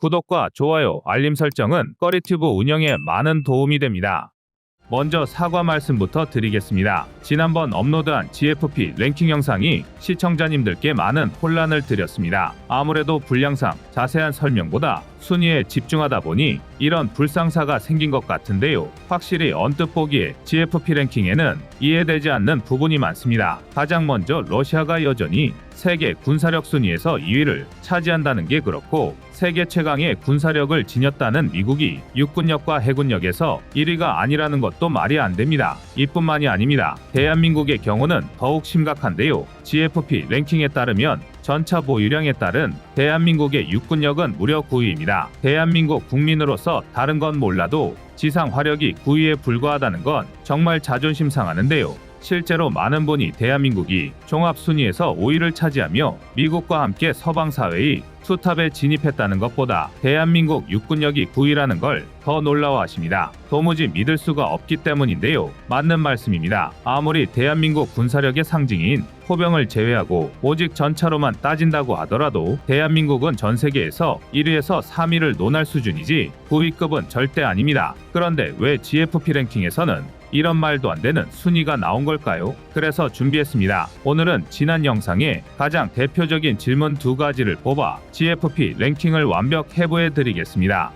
구독과 좋아요, 알림 설정은 꺼리튜브 운영에 많은 도움이 됩니다. 먼저 사과 말씀부터 드리겠습니다. 지난번 업로드한 GFP 랭킹 영상이 시청자님들께 많은 혼란을 드렸습니다. 아무래도 분량상 자세한 설명보다 순위에 집중하다 보니 이런 불상사가 생긴 것 같은데요. 확실히 언뜻 보기에 GFP 랭킹에는 이해되지 않는 부분이 많습니다. 가장 먼저 러시아가 여전히 세계 군사력 순위에서 2위를 차지한다는 게 그렇고, 세계 최강의 군사력을 지녔다는 미국이 육군력과 해군력에서 1위가 아니라는 것도 말이 안 됩니다. 이뿐만이 아닙니다. 대한민국의 경우는 더욱 심각한데요. GFP 랭킹에 따르면 전차 보유량에 따른 대한민국의 육군력은 무려 9위입니다. 대한민국 국민으로서 다른 건 몰라도 지상 화력이 9위에 불과하다는 건 정말 자존심 상하는데요. 실제로 많은 분이 대한민국이 종합 순위에서 5위를 차지하며 미국과 함께 서방 사회의 투탑에 진입했다는 것보다 대한민국 육군력이 9위라는 걸 더 놀라워하십니다. 도무지 믿을 수가 없기 때문인데요. 맞는 말씀입니다. 아무리 대한민국 군사력의 상징인 포병을 제외하고 오직 전차로만 따진다고 하더라도 대한민국은 전 세계에서 1위에서 3위를 논할 수준이지 9위급은 절대 아닙니다. 그런데 왜 GFP 랭킹에서는 이런 말도 안 되는 순위가 나온 걸까요? 그래서 준비했습니다. 오늘은 지난 영상에 가장 대표적인 질문 2가지를 뽑아 GFP 랭킹을 완벽 해부해 드리겠습니다.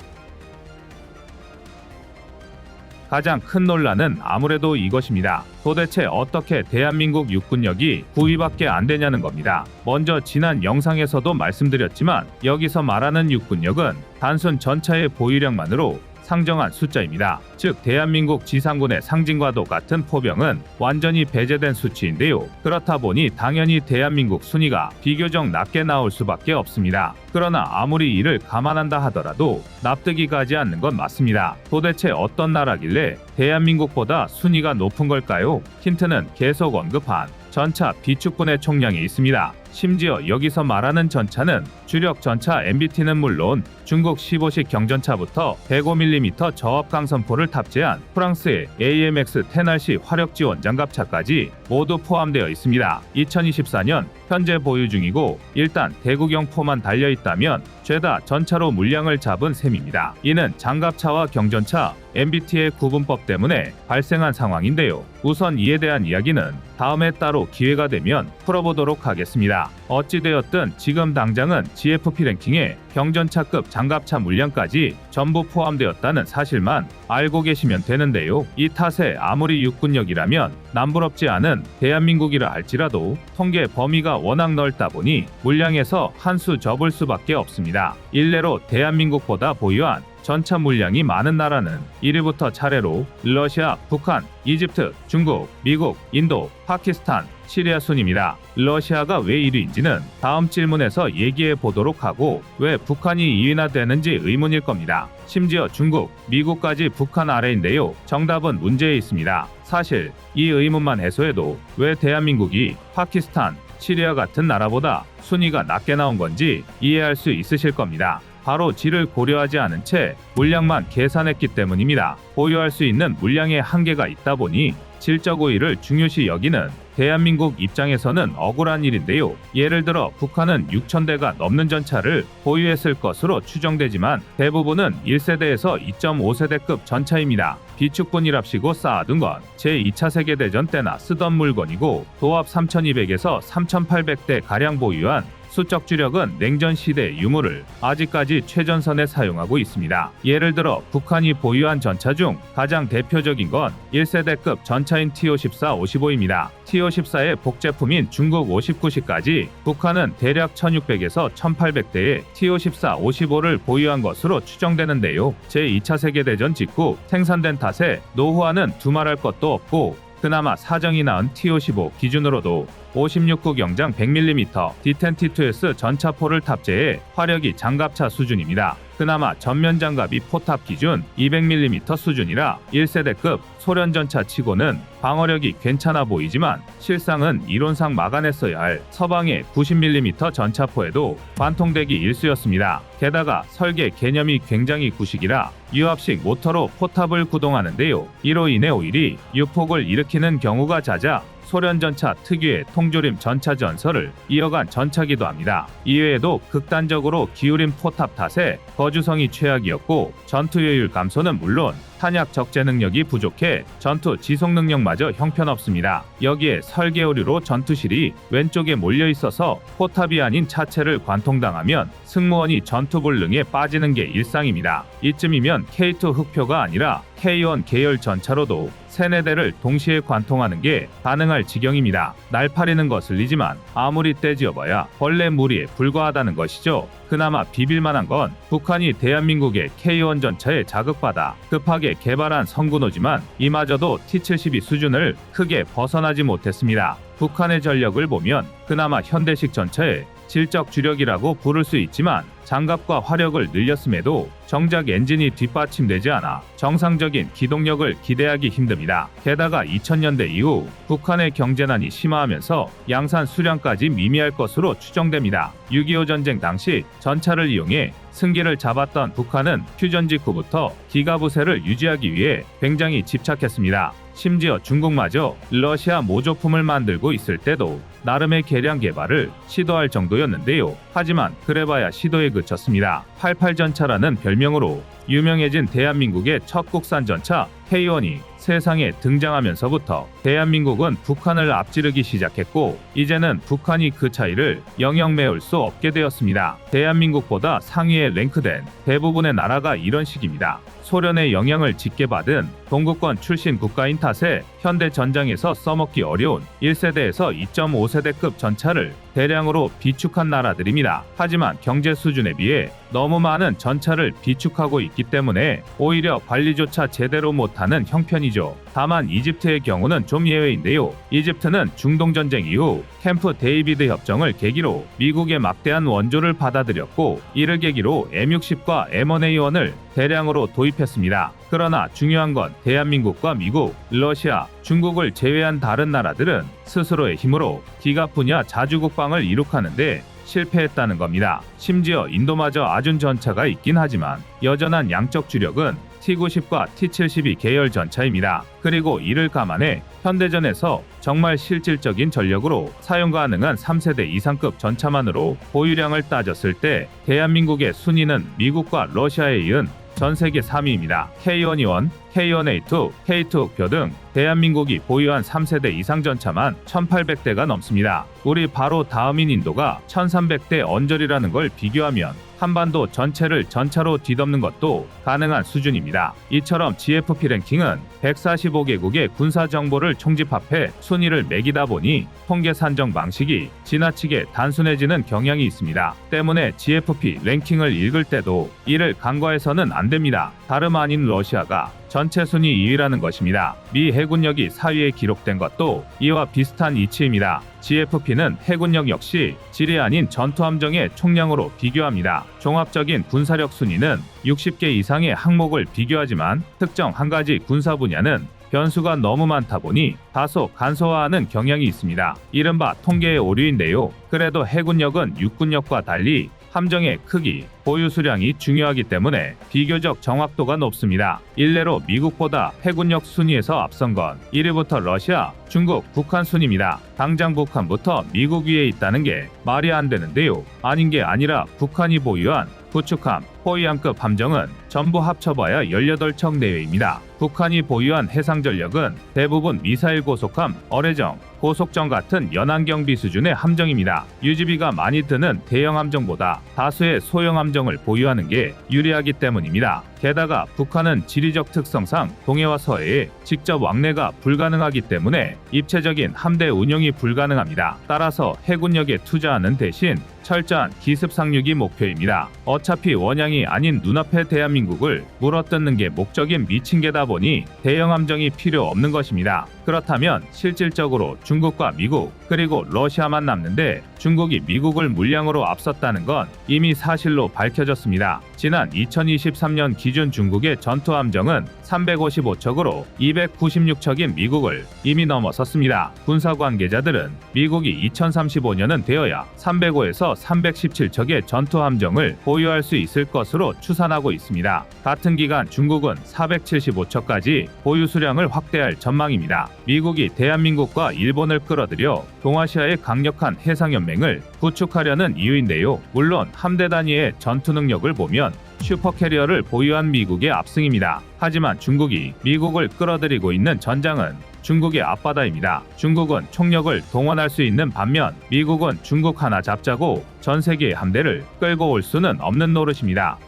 가장 큰 논란은 아무래도 이것입니다. 도대체 어떻게 대한민국 육군력이 9위밖에 안 되냐는 겁니다. 먼저 지난 영상에서도 말씀드렸지만 여기서 말하는 육군력은 단순 전차의 보유량만으로 상정한 숫자입니다. 즉 대한민국 지상군의 상징과도 같은 포병은 완전히 배제된 수치인데요. 그렇다 보니 당연히 대한민국 순위가 비교적 낮게 나올 수밖에 없습니다. 그러나 아무리 이를 감안한다 하더라도 납득이 가지 않는 건 맞습니다. 도대체 어떤 나라길래 대한민국보다 순위가 높은 걸까요? 힌트는 계속 언급한 전차 비축분의 총량에 있습니다. 심지어 여기서 말하는 전차는 주력 전차 MBT는 물론 중국 15식 경전차부터 105mm 저압 강선포를 탑재한 프랑스의 AMX-10RC 화력지원 장갑차까지 모두 포함되어 있습니다. 2024년 현재 보유 중이고 일단 대구경포만 달려있다면 죄다 전차로 물량을 잡은 셈입니다. 이는 장갑차와 경전차, MBT의 구분법 때문에 발생한 상황인데요. 우선 이에 대한 이야기는 다음에 따로 기회가 되면 풀어보도록 하겠습니다. 어찌되었든 지금 당장은 GFP 랭킹에 경전차급 장갑차 물량까지 전부 포함되었다는 사실만 알고 계시면 되는데요. 이 탓에 아무리 육군력이라면 남부럽지 않은 대한민국이라 할지라도 통계 범위가 워낙 넓다 보니 물량에서 한 수 접을 수밖에 없습니다. 일례로 대한민국보다 보유한 전차 물량이 많은 나라는 1위부터 차례로 러시아, 북한, 이집트, 중국, 미국, 인도, 파키스탄, 시리아 순입니다. 러시아가 왜 1위인지는 다음 질문에서 얘기해 보도록 하고, 왜 북한이 2위나 되는지 의문일 겁니다. 심지어 중국, 미국까지 북한 아래인데요. 정답은 문제에 있습니다. 사실 이 의문만 해소해도 왜 대한민국이 파키스탄, 시리아 같은 나라보다 순위가 낮게 나온 건지 이해할 수 있으실 겁니다. 바로 질을 고려하지 않은 채 물량만 계산했기 때문입니다. 보유할 수 있는 물량의 한계가 있다 보니 질적 우위를 중요시 여기는 대한민국 입장에서는 억울한 일인데요. 예를 들어 북한은 6,000대가 넘는 전차를 보유했을 것으로 추정되지만 대부분은 1세대에서 2.5세대급 전차입니다. 비축분이랍시고 쌓아둔 건 제2차 세계대전 때나 쓰던 물건이고, 도합 3,200에서 3,800대 가량 보유한 수적 주력은 냉전 시대의 유물을 아직까지 최전선에 사용하고 있습니다. 예를 들어 북한이 보유한 전차 중 가장 대표적인 건 1세대급 전차인 TO-14-55입니다. TO-14의 복제품인 중국 59식까지 북한은 대략 1600에서 1800대의 TO-14-55를 보유한 것으로 추정되는데요. 제2차 세계대전 직후 생산된 탓에 노후화는 두말할 것도 없고, 그나마 사정이 나은 TO-15 기준으로도 56구 경장 100mm D10T2S 전차포를 탑재해 화력이 장갑차 수준입니다. 그나마 전면 장갑이 포탑 기준 200mm 수준이라 1세대급 소련 전차 치고는 방어력이 괜찮아 보이지만 실상은 이론상 막아냈어야 할 서방의 90mm 전차포에도 관통되기 일쑤였습니다. 게다가 설계 개념이 굉장히 구식이라 유압식 모터로 포탑을 구동하는데요. 이로 인해 오일이 유폭을 일으키는 경우가 잦아 소련 전차 특유의 통조림 전차 전설을 이어간 전차기도 합니다. 이외에도 극단적으로 기울인 포탑 탓에 거주성이 최악이었고 전투효율 감소는 물론 탄약 적재 능력이 부족해 전투 지속 능력마저 형편없습니다. 여기에 설계 오류로 전투실이 왼쪽에 몰려 있어서 포탑이 아닌 차체를 관통당하면 승무원이 전투 불능에 빠지는 게 일상입니다. 이쯤이면 K2 흑표가 아니라 K1 계열 전차로도 세네 대를 동시에 관통하는 게 가능할 지경입니다. 날파리는 거슬리지만 아무리 떼지어봐야 벌레 무리에 불과하다는 것이죠. 그나마 비빌만한 건 북한이 대한민국의 K1 전차에 자극받아 급하게 개발한 성군호지만 이마저도 T-72 수준을 크게 벗어나지 못했습니다. 북한의 전력을 보면 그나마 현대식 전차의 질적 주력이라고 부를 수 있지만 장갑과 화력을 늘렸음에도 정작 엔진이 뒷받침되지 않아 정상적인 기동력을 기대하기 힘듭니다. 게다가 2000년대 이후 북한의 경제난이 심화하면서 양산 수량까지 미미할 것으로 추정됩니다. 6.25 전쟁 당시 전차를 이용해 승기를 잡았던 북한은 휴전 직후부터 기가부세를 유지하기 위해 굉장히 집착했습니다. 심지어 중국마저 러시아 모조품을 만들고 있을 때도 나름의 개량 개발을 시도할 정도였는데요. 하지만 그래봐야 시도에 그쳤습니다. 88 전차라는 별명으로 유명해진 대한민국의 첫 국산 전차 K1이 세상에 등장하면서부터 대한민국은 북한을 앞지르기 시작했고 이제는 북한이 그 차이를 영영 메울 수 없게 되었습니다. 대한민국보다 상위에 랭크된 대부분의 나라가 이런 식입니다. 소련의 영향을 짙게 받은 동구권 출신 국가인 탓에 현대 전장에서 써먹기 어려운 1세대에서 2.5세대급 전차를 대량으로 비축한 나라들입니다. 하지만 경제 수준에 비해 너무 많은 전차를 비축하고 있기 때문에 오히려 관리조차 제대로 못하는 형편이죠. 다만 이집트의 경우는 좀 예외인데요. 이집트는 중동전쟁 이후 캠프 데이비드 협정을 계기로 미국의 막대한 원조를 받아들였고 이를 계기로 M60과 M1A1을 대량으로 도입했습니다. 그러나 중요한 건 대한민국과 미국, 러시아, 중국을 제외한 다른 나라들은 스스로의 힘으로 기갑 분야 자주국방을 이룩하는데 실패했다는 겁니다. 심지어 인도마저 아준 전차가 있긴 하지만 여전한 양적 주력은 T-90과 T-72 계열 전차입니다. 그리고 이를 감안해 현대전에서 정말 실질적인 전력으로 사용 가능한 3세대 이상급 전차만으로 보유량을 따졌을 때 대한민국의 순위는 미국과 러시아에 이은 전 세계 3위입니다. K1E1, K1A2, K2흑표 등 대한민국이 보유한 3세대 이상 전차만 1800대가 넘습니다. 우리 바로 다음인 인도가 1300대 언저리라는 걸 비교하면 한반도 전체를 전차로 뒤덮는 것도 가능한 수준입니다. 이처럼 GFP 랭킹은 145개국의 군사 정보를 총집합해 순위를 매기다 보니 통계 산정 방식이 지나치게 단순해지는 경향이 있습니다. 때문에 GFP 랭킹을 읽을 때도 이를 간과해서는 안 됩니다. 다름 아닌 러시아가 전체 순위 2위라는 것입니다. 미 해군력이 4위에 기록된 것도 이와 비슷한 이치입니다. GFP는 해군력 역시 질이 아닌 전투함정의 총량으로 비교합니다. 종합적인 군사력 순위는 60개 이상의 항목을 비교하지만 특정 한 가지 군사 분야는 변수가 너무 많다 보니 다소 간소화하는 경향이 있습니다. 이른바 통계의 오류인데요. 그래도 해군력은 육군력과 달리 함정의 크기, 보유 수량이 중요하기 때문에 비교적 정확도가 높습니다. 일례로 미국보다 해군력 순위에서 앞선 건 1위부터 러시아, 중국, 북한 순입니다. 당장 북한부터 미국 위에 있다는 게 말이 안 되는데요. 아닌 게 아니라 북한이 보유한 구축함, 호위함급 함정은 전부 합쳐봐야 18척 내외입니다. 북한이 보유한 해상전력은 대부분 미사일 고속함, 어뢰정, 고속정 같은 연안경비 수준의 함정입니다. 유지비가 많이 드는 대형 함정보다 다수의 소형 함정을 보유하는 게 유리하기 때문입니다. 게다가 북한은 지리적 특성상 동해와 서해에 직접 왕래가 불가능하기 때문에 입체적인 함대 운용이 불가능합니다. 따라서 해군력에 투자하는 대신 철저한 기습 상륙이 목표입니다. 어차피 원양이 아닌 눈앞의 대한민국을 물어뜯는 게 목적인 미친 개다 보니 대형 함정이 필요 없는 것입니다. 그렇다면 실질적으로 중국과 미국 그리고 러시아만 남는데 중국이 미국을 물량으로 앞섰다는 건 이미 사실로 밝혀졌습니다. 지난 2023년 기준 중국의 전투함정은 355척으로 296척인 미국을 이미 넘어섰습니다. 군사 관계자들은 미국이 2035년은 되어야 305에서 317척의 전투함정을 보유할 수 있을 것으로 추산하고 있습니다. 같은 기간 중국은 475척까지 보유 수량을 확대할 전망입니다. 미국이 대한민국과 일본을 끌어들여 동아시아의 강력한 해상연맹을 구축하려는 이유인데요. 물론 함대 단위의 전투 능력을 보면 슈퍼캐리어를 보유한 미국의 압승입니다. 하지만 중국이 미국을 끌어들이고 있는 전장은 중국의 앞바다입니다. 중국은 총력을 동원할 수 있는 반면 미국은 중국 하나 잡자고 전 세계의 함대를 끌고 올 수는 없는 노릇입니다.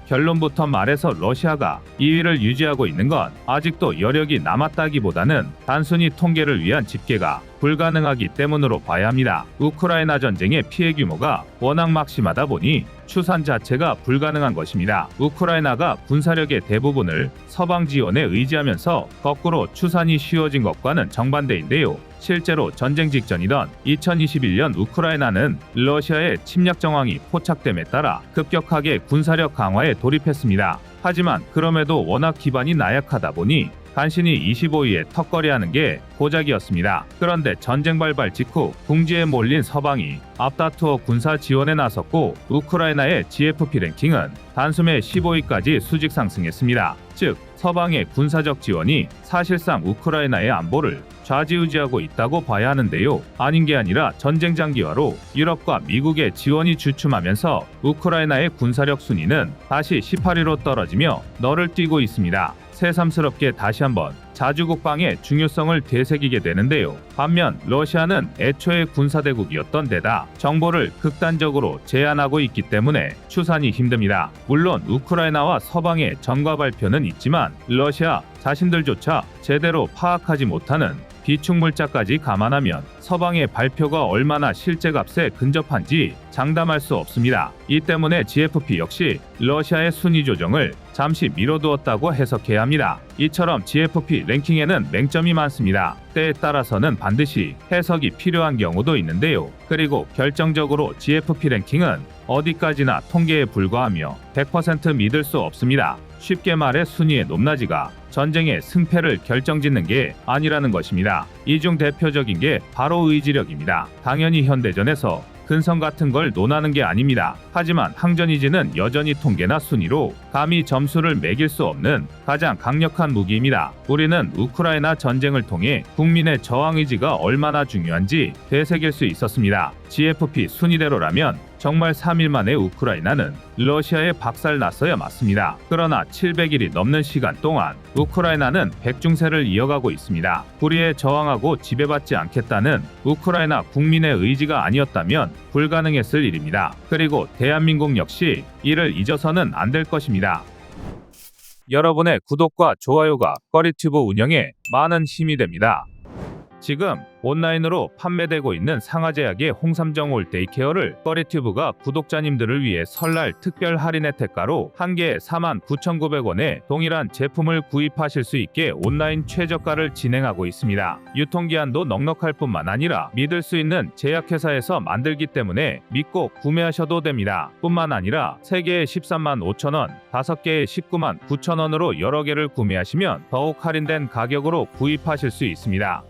결론부터 말해서 러시아가 2위를 유지하고 있는 건 아직도 여력이 남았다기보다는 단순히 통계를 위한 집계가 불가능하기 때문으로 봐야 합니다. 우크라이나 전쟁의 피해 규모가 워낙 막심하다 보니 추산 자체가 불가능한 것입니다. 우크라이나가 군사력의 대부분을 서방 지원에 의지하면서 거꾸로 추산이 쉬워진 것과는 정반대인데요. 실제로 전쟁 직전이던 2021년 우크라이나는 러시아의 침략 정황이 포착됨에 따라 급격하게 군사력 강화에 돌입했습니다. 하지만 그럼에도 워낙 기반이 나약하다 보니 간신히 25위에 턱걸이하는 게 고작이었습니다. 그런데 전쟁 발발 직후 궁지에 몰린 서방이 앞다투어 군사 지원에 나섰고 우크라이나의 GFP 랭킹은 단숨에 15위까지 수직 상승했습니다. 즉 서방의 군사적 지원이 사실상 우크라이나의 안보를 좌지우지하고 있다고 봐야 하는데요. 아닌 게 아니라 전쟁 장기화로 유럽과 미국의 지원이 주춤하면서 우크라이나의 군사력 순위는 다시 18위로 떨어지며 너를 뛰고 있습니다. 새삼스럽게 다시 한번 자주국방의 중요성을 되새기게 되는데요. 반면 러시아는 애초에 군사대국이었던 데다 정보를 극단적으로 제한하고 있기 때문에 추산이 힘듭니다. 물론 우크라이나와 서방의 전과 발표는 있지만 러시아 자신들조차 제대로 파악하지 못하는 비축물자까지 감안하면 서방의 발표가 얼마나 실제값에 근접한지 장담할 수 없습니다. 이 때문에 GFP 역시 러시아의 순위 조정을 잠시 미뤄두었다고 해석해야 합니다. 이처럼 GFP 랭킹에는 맹점이 많습니다. 때에 따라서는 반드시 해석이 필요한 경우도 있는데요. 그리고 결정적으로 GFP 랭킹은 어디까지나 통계에 불과하며 100% 믿을 수 없습니다. 쉽게 말해 순위의 높낮이가 전쟁의 승패를 결정짓는 게 아니라는 것입니다. 이 중 대표적인 게 바로 의지력입니다. 당연히 현대전에서 근성 같은 걸 논하는 게 아닙니다. 하지만 항전이지는 여전히 통계나 순위로 감히 점수를 매길 수 없는 가장 강력한 무기입니다. 우리는 우크라이나 전쟁을 통해 국민의 저항 의지가 얼마나 중요한지 되새길 수 있었습니다. GFP 순위대로라면 정말 3일 만에 우크라이나는 러시아에 박살났어야 맞습니다. 그러나 700일이 넘는 시간 동안 우크라이나는 백중세를 이어가고 있습니다. 불의에 저항하고 지배받지 않겠다는 우크라이나 국민의 의지가 아니었다면 불가능했을 일입니다. 그리고 대한민국 역시 이를 잊어서는 안 될 것입니다. 여러분의 구독과 좋아요가 꺼리튜브 운영에 많은 힘이 됩니다. 지금 온라인으로 판매되고 있는 상하제약의 홍삼정 올 데이케어를 꺼리튜브가 구독자님들을 위해 설날 특별 할인 혜택가로 한 개에 49,900원에 동일한 제품을 구입하실 수 있게 온라인 최저가를 진행하고 있습니다. 유통기한도 넉넉할 뿐만 아니라 믿을 수 있는 제약회사에서 만들기 때문에 믿고 구매하셔도 됩니다. 뿐만 아니라 3개에 135,000원, 5개에 199,900원으로 여러 개를 구매하시면 더욱 할인된 가격으로 구입하실 수 있습니다.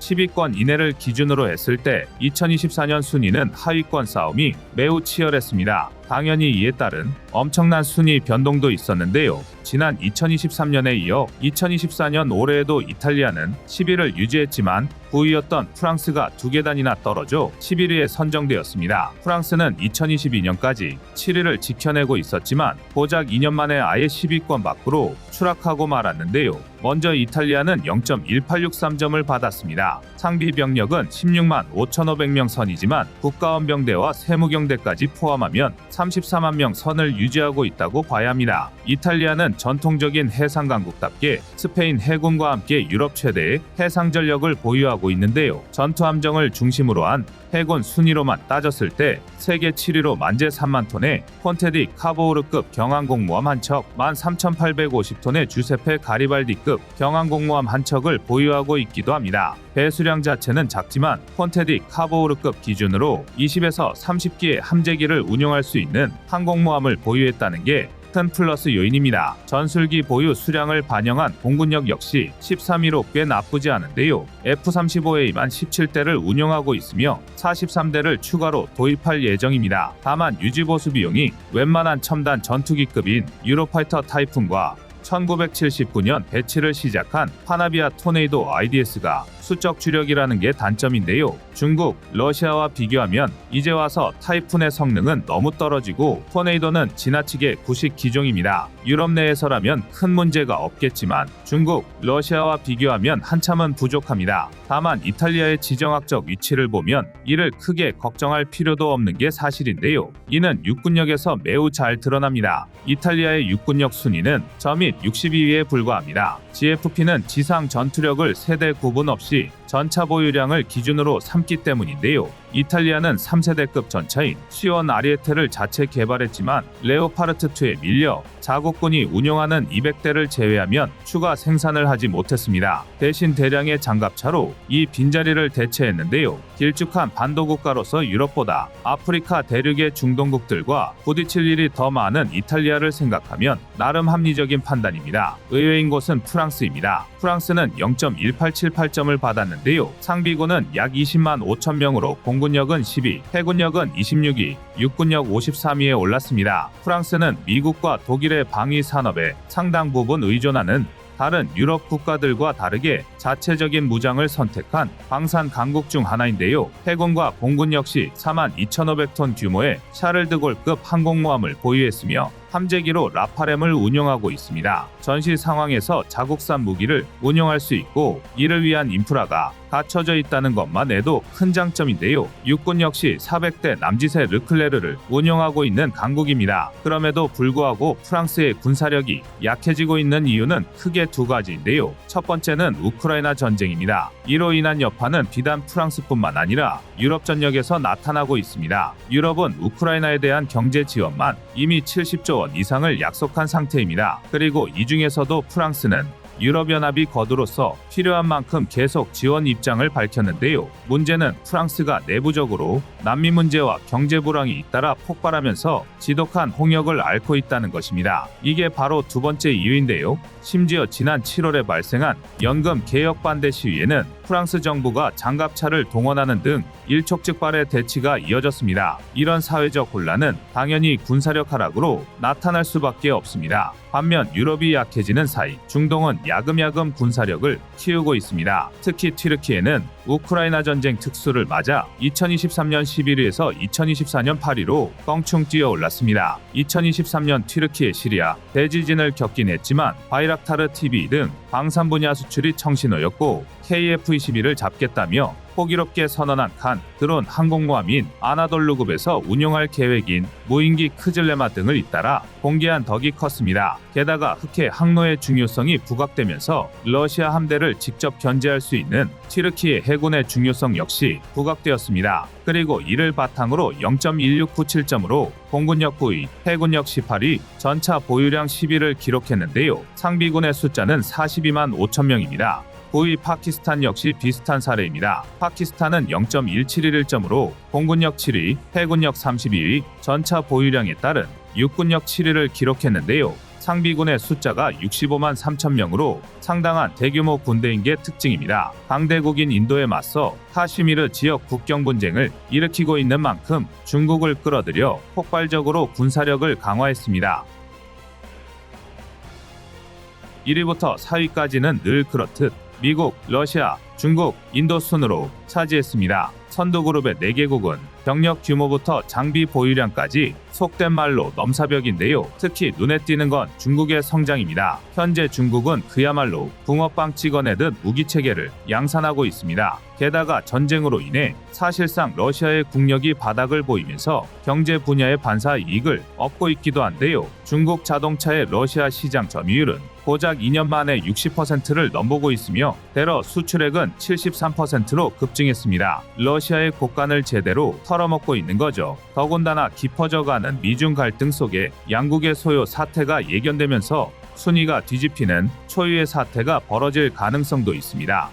10위권 이내를 기준으로 했을 때 2024년 순위는 하위권 싸움이 매우 치열했습니다. 당연히 이에 따른 엄청난 순위 변동도 있었는데요. 지난 2023년에 이어 2024년 올해에도 이탈리아는 10위를 유지했지만 9위였던 프랑스가 2계단이나 떨어져 11위에 선정되었습니다. 프랑스는 2022년까지 7위를 지켜내고 있었지만 고작 2년 만에 아예 10위권 밖으로 추락하고 말았는데요. 먼저 이탈리아는 0.1863점을 받았습니다. 상비 병력은 16만 5,500명 선이지만 국가원병대와 세무경대까지 포함하면 34만 명 선을 유지하고 있다고 봐야 합니다. 이탈리아는 전통적인 해상 강국답게 스페인 해군과 함께 유럽 최대의 해상 전력을 보유하고 있는데요. 전투함정을 중심으로 한 해군 순위로만 따졌을 때 세계 7위로 만재 3만 톤의 폰테디 카보우르급 경항공모함 한 척, 13,850톤의 주세페 가리발디급 경항공모함 한 척을 보유하고 있기도 합니다. 배수량 자체는 작지만 폰테디 카보우르급 기준으로 20에서 30기의 함재기를 운용할 수 있는 항공모함을 보유했다는 게 큰 플러스 요인입니다. 전술기 보유 수량을 반영한 공군력 역시 13위로 꽤 나쁘지 않은데요. F-35A만 17대를 운용하고 있으며 43대를 추가로 도입할 예정입니다. 다만 유지보수 비용이 웬만한 첨단 전투기급인 유로파이터 타이푼과 1979년 배치를 시작한 파나비아 토네이도 IDS가 수적 주력이라는 게 단점인데요. 중국, 러시아와 비교하면 이제 와서 타이푼의 성능은 너무 떨어지고 토네이도는 지나치게 구식 기종입니다. 유럽 내에서라면 큰 문제가 없겠지만 중국, 러시아와 비교하면 한참은 부족합니다. 다만 이탈리아의 지정학적 위치를 보면 이를 크게 걱정할 필요도 없는 게 사실인데요. 이는 육군력에서 매우 잘 드러납니다. 이탈리아의 육군력 순위는 저 및 62위에 불과합니다. GFP는 지상 전투력을 세대 구분 없이 전차 보유량을 기준으로 삼기 때문인데요. 이탈리아는 3세대급 전차인 C1 아리에테를 자체 개발했지만 레오파르트2에 밀려 자국군이 운용하는 200대를 제외하면 추가 생산을 하지 못했습니다. 대신 대량의 장갑차로 이 빈자리를 대체했는데요. 길쭉한 반도국가로서 유럽보다 아프리카 대륙의 중동국들과 부딪힐 일이 더 많은 이탈리아를 생각하면 나름 합리적인 판단입니다. 의외인 곳은 프랑스입니다. 프랑스는 0.1878점을 받았는데요. 상비군은 약 20만 5천 명으로 공군력은 12, 해군력은 26위, 육군력 53위에 올랐습니다. 프랑스는 미국과 독일의 방위 산업에 상당 부분 의존하는 다른 유럽 국가들과 다르게 자체적인 무장을 선택한 방산 강국 중 하나인데요. 해군과 공군 역시 42,500톤 규모의 샤를드골급 항공모함을 보유했으며 함재기로 라파렘을 운용하고 있습니다. 전시 상황에서 자국산 무기를 운용할 수 있고 이를 위한 인프라가 갖춰져 있다는 것만 해도 큰 장점인데요. 육군 역시 400대 남짓의 르클레르를 운용하고 있는 강국입니다. 그럼에도 불구하고 프랑스의 군사력이 약해지고 있는 이유는 크게 두 가지인데요. 첫 번째는 우크라이나 전쟁입니다. 이로 인한 여파는 비단 프랑스뿐만 아니라 유럽 전역에서 나타나고 있습니다. 유럽은 우크라이나에 대한 경제 지원만 이미 70조 원 이상을 약속한 상태입니다. 그리고 이 중에서도 프랑스는 유럽연합이 거두로서 필요한 만큼 계속 지원 입장을 밝혔는데요. 문제는 프랑스가 내부적으로 난민 문제와 경제 불황이 잇따라 폭발하면서 지독한 홍역을 앓고 있다는 것입니다. 이게 바로 두 번째 이유인데요. 심지어 지난 7월에 발생한 연금 개혁 반대 시위에는 프랑스 정부가 장갑차를 동원하는 등 일촉즉발의 대치가 이어졌습니다. 이런 사회적 혼란은 당연히 군사력 하락으로 나타날 수밖에 없습니다. 반면 유럽이 약해지는 사이 중동은 야금야금 군사력을 키우고 있습니다. 특히 튀르키예는 우크라이나 전쟁 특수를 맞아 2023년 11위에서 2024년 8위로 껑충 뛰어 올랐습니다. 2023년 튀르키예 시리아 대지진을 겪긴 했지만 바이락타르 TV 등 방산 분야 수출이 청신호였고 KF-21을 잡겠다며 호기롭게 선언한 칸 드론 항공모함인 아나돌루급에서 운용할 계획인 무인기 크즐레마 등을 잇따라 공개한 덕이 컸습니다. 게다가 흑해 항로의 중요성이 부각되면서 러시아 함대를 직접 견제할 수 있는 튀르키예 해군의 중요성 역시 부각되었습니다. 그리고 이를 바탕으로 0.1697점으로 공군력 9위, 해군력 18위, 전차 보유량 10위를 기록했는데요. 상비군의 숫자는 42만 5천 명입니다. 9위 파키스탄 역시 비슷한 사례입니다. 파키스탄은 0.1711점으로 공군력 7위, 해군력 32위, 전차 보유량에 따른 육군력 7위를 기록했는데요. 상비군의 숫자가 65만 3천 명으로 상당한 대규모 군대인 게 특징입니다. 강대국인 인도에 맞서 카슈미르 지역 국경 분쟁을 일으키고 있는 만큼 중국을 끌어들여 폭발적으로 군사력을 강화했습니다. 1위부터 4위까지는 늘 그렇듯 미국, 러시아, 중국, 인도 순으로 차지했습니다. 선두그룹의 4개국은 병력 규모부터 장비 보유량까지 속된 말로 넘사벽인데요. 특히 눈에 띄는 건 중국의 성장입니다. 현재 중국은 그야말로 붕어빵 찍어내듯 무기체계를 양산하고 있습니다. 게다가 전쟁으로 인해 사실상 러시아의 국력이 바닥을 보이면서 경제 분야의 반사 이익을 얻고 있기도 한데요. 중국 자동차의 러시아 시장 점유율은 고작 2년 만에 60%를 넘보고 있으며 대러 수출액은 73%로 급증했습니다. 러시아의 곡간을 제대로 털어먹고 있는 거죠. 더군다나 깊어져가는 미중 갈등 속에 양국의 소요 사태가 예견되면서 순위가 뒤집히는 초유의 사태가 벌어질 가능성도 있습니다.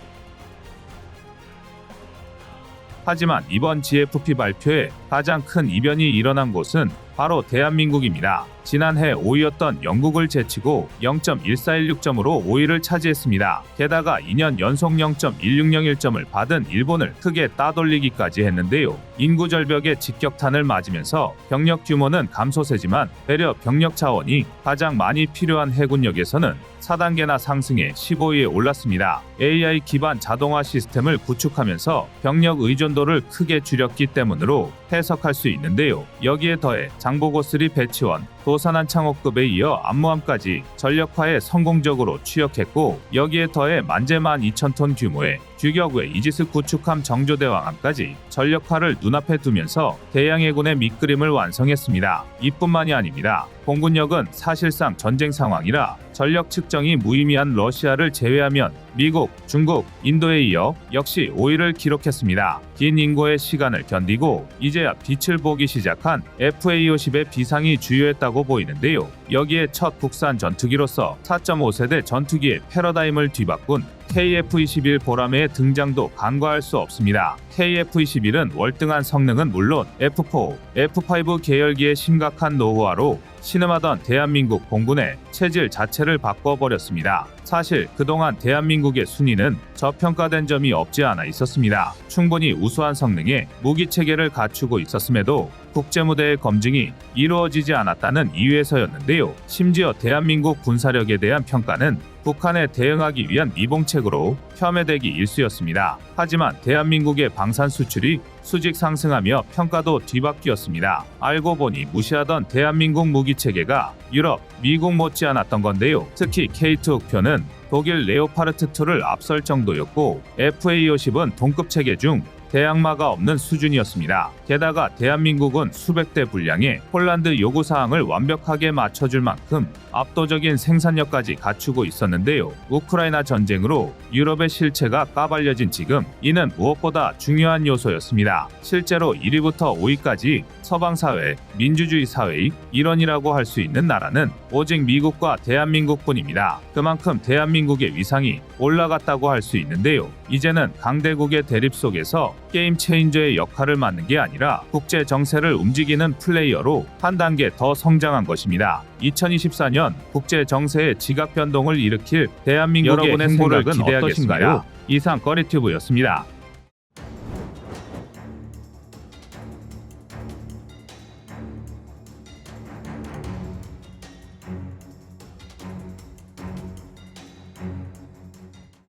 하지만 이번 GFP 발표에 가장 큰 이변이 일어난 곳은 바로 대한민국입니다. 지난해 5위였던 영국을 제치고 0.1416점으로 5위를 차지했습니다. 게다가 2년 연속 0.1601점을 받은 일본을 크게 따돌리기까지 했는데요. 인구 절벽에 직격탄을 맞으면서 병력 규모는 감소세지만 배려 병력 차원이 가장 많이 필요한 해군력에서는 4단계나 상승해 15위에 올랐습니다. AI 기반 자동화 시스템을 구축하면서 병력 의존도를 크게 줄였기 때문으로 해석할 수 있는데요. 여기에 더해 장보고 3 배치원, 도산한 창호급에 이어 암모함까지 전력화에 성공적으로 취역했고, 여기에 더해 만재만 2,000톤 규모의 규격의 이지스 구축함 정조대왕함까지 전력화를 눈앞에 두면서 대양해군의 밑그림을 완성했습니다. 이뿐만이 아닙니다. 공군력은 사실상 전쟁 상황이라 전력 측정이 무의미한 러시아를 제외하면 미국, 중국, 인도에 이어 역시 5위를 기록했습니다. 긴 인고의 시간을 견디고 이제야 빛을 보기 시작한 FA-50의 비상이 주요했다고 보이는데요. 여기에 첫 국산 전투기로서 4.5세대 전투기의 패러다임을 뒤바꾼 KF-21 보라매의 등장도 간과할 수 없습니다. KF-21은 월등한 성능은 물론 F4, F5 계열기의 심각한 노후화로 신음하던 대한민국 공군의 체질 자체를 바꿔버렸습니다. 사실 그동안 대한민국의 순위는 저평가된 점이 없지 않아 있었습니다. 충분히 우수한 성능의 무기체계를 갖추고 있었음에도 국제무대의 검증이 이루어지지 않았다는 이유에서였는데요. 심지어 대한민국 군사력에 대한 평가는 북한에 대응하기 위한 미봉책으로 폄훼되기 일쑤였습니다. 하지만 대한민국의 방산 수출이 수직 상승하며 평가도 뒤바뀌었습니다. 알고 보니 무시하던 대한민국 무기체계가 유럽, 미국 못지않았던 건데요. 특히 K2 흑표는 독일 레오파르트2를 앞설 정도였고 FA-50은 동급 체계 중 대항마가 없는 수준이었습니다. 게다가 대한민국은 수백 대 분량의 폴란드 요구사항을 완벽하게 맞춰줄 만큼 압도적인 생산력까지 갖추고 있었는데요. 우크라이나 전쟁으로 유럽의 실체가 까발려진 지금 이는 무엇보다 중요한 요소였습니다. 실제로 1위부터 5위까지 서방사회, 민주주의 사회의 일원이라고 할 수 있는 나라는 오직 미국과 대한민국뿐입니다. 그만큼 대한민국의 위상이 올라갔다고 할 수 있는데요. 이제는 강대국의 대립 속에서 게임 체인저의 역할을 맡는 게 아니라 국제 정세를 움직이는 플레이어로 한 단계 더 성장한 것입니다. 2024년 국제 정세의 지각 변동을 일으킬 대한민국의 행보를 기대하겠습니다. 이상 꺼리튜브였습니다.